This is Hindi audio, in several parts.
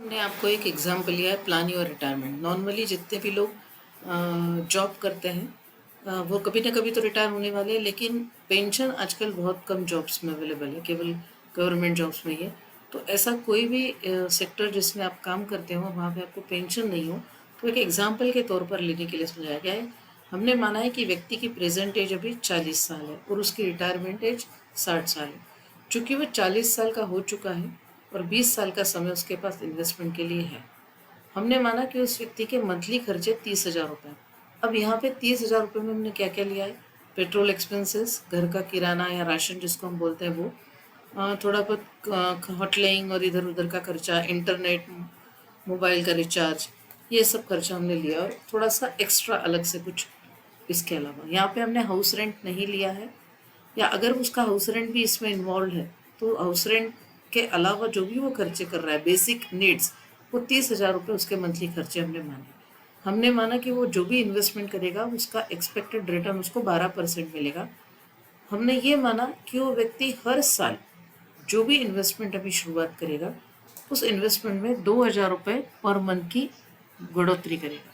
मैंने आपको एक एग्जांपल लिया है प्लान योर रिटायरमेंट। नॉर्मली जितने भी लोग जॉब करते हैं वो कभी ना कभी तो रिटायर होने वाले हैं, लेकिन पेंशन आजकल बहुत कम जॉब्स में अवेलेबल है, केवल गवर्नमेंट जॉब्स में ही है। तो ऐसा कोई भी सेक्टर जिसमें आप काम करते हो वहाँ पे आपको पेंशन नहीं हो, तो एक एग्जाम्पल के तौर पर लेने के लिए समझाया गया है। हमने माना है कि व्यक्ति की प्रेजेंट एज अभी 40 साल है और उसकी रिटायरमेंट एज 60 साल है। चूँकि वो 40 साल का हो चुका है और 20 साल का समय उसके पास इन्वेस्टमेंट के लिए है, हमने माना कि उस व्यक्ति के मंथली खर्चे 30,000 रुपये। अब यहाँ पे 30,000 रुपये में हमने क्या क्या लिया है? पेट्रोल एक्सपेंसेस, घर का किराना या राशन जिसको हम बोलते हैं वो, थोड़ा बहुत होटलिंग और इधर उधर का खर्चा, इंटरनेट, मोबाइल का रिचार्ज, ये सब खर्चा हमने लिया और थोड़ा सा एक्स्ट्रा अलग से कुछ इसके अलावा। यहाँ पे हमने हाउस रेंट नहीं लिया है, या अगर उसका हाउस रेंट भी इसमें इन्वॉल्व है तो हाउस रेंट के अलावा जो भी वो खर्चे कर रहा है बेसिक नीड्स, वो 30,000 रुपये उसके मंथली खर्चे हमने माने। हमने माना कि वो जो भी इन्वेस्टमेंट करेगा उसका एक्सपेक्टेड रिटर्न उसको 12% मिलेगा। हमने ये माना कि वो व्यक्ति हर साल जो भी इन्वेस्टमेंट अभी शुरुआत करेगा उस इन्वेस्टमेंट में 2,000 रुपये पर मंथ की बढ़ोतरी करेगा।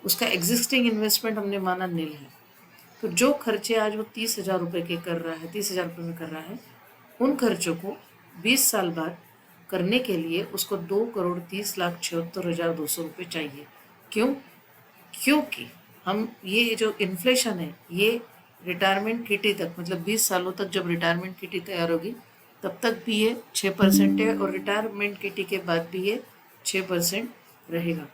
उसका एग्जिस्टिंग इन्वेस्टमेंट हमने माना नील है। तो जो खर्चे आज वो 30,000 रुपये के कर रहा है, 30,000 रुपये में कर रहा है, उन खर्चों को 20 साल बाद करने के लिए उसको 2,30,76,200 रुपये चाहिए। क्यों? क्योंकि हम ये जो इन्फ्लेशन है ये रिटायरमेंट किटी तक, मतलब 20 सालों तक जब रिटायरमेंट किटी तैयार होगी तब तक भी ये 6% है और रिटायरमेंट किटी के बाद भी ये 6% रहेगा।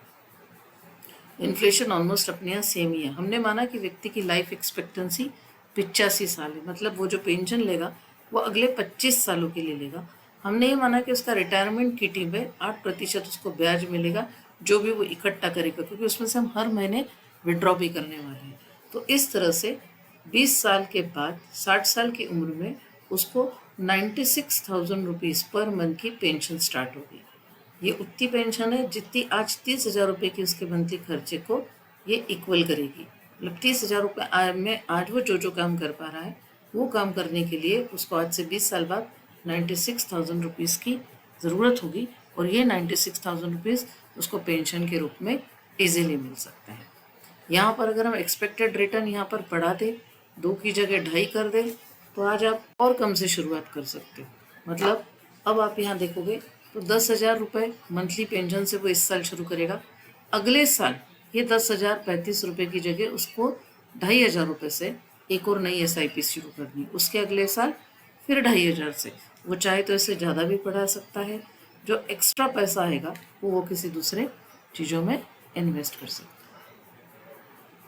इन्फ्लेशन ऑलमोस्ट अपने यहाँ सेम ही है। हमने माना कि व्यक्ति की लाइफ एक्सपेक्टेंसी 85 साल है, मतलब वो जो पेंशन लेगा वो अगले 25 सालों के लिए लेगा। हमने ये माना कि उसका रिटायरमेंट किटी में 8% उसको ब्याज मिलेगा जो भी वो इकट्ठा करेगा, क्योंकि उसमें से हम हर महीने विड्रॉ भी करने वाले हैं। तो इस तरह से 20 साल के बाद 60 साल की उम्र में उसको 96,000 रुपीज़ पर मंथ की पेंशन स्टार्ट होगी। ये उतनी पेंशन है जितनी आज 30,000 रुपये की उसके मंथली खर्चे को ये इक्वल करेगी। मतलब 30,000 रुपये में आज वो जो काम कर पा रहा है वो काम करने के लिए उसको आज से 20 साल बाद 96,000 रुपीज़ की ज़रूरत होगी, और ये 96,000 रुपीज़ उसको पेंशन के रूप में इजीली मिल सकते हैं। यहाँ पर अगर हम एक्सपेक्टेड रिटर्न यहाँ पर बढ़ा दें, 2 की जगह 2.5 कर दें, तो आज आप और कम से शुरुआत कर सकते हो। मतलब अब आप यहाँ देखोगे तो 10,000 रुपये मंथली पेंशन से वो इस साल शुरू करेगा। अगले साल ये 10,035 रुपये की जगह उसको 2,500 रुपये से एक और नई SIP शुरू करनी। उसके अगले साल फिर 2,500 से, वो चाहे तो इससे ज़्यादा भी बढ़ा सकता है। जो एक्स्ट्रा पैसा आएगा वो किसी दूसरे चीज़ों में इन्वेस्ट कर सकता है।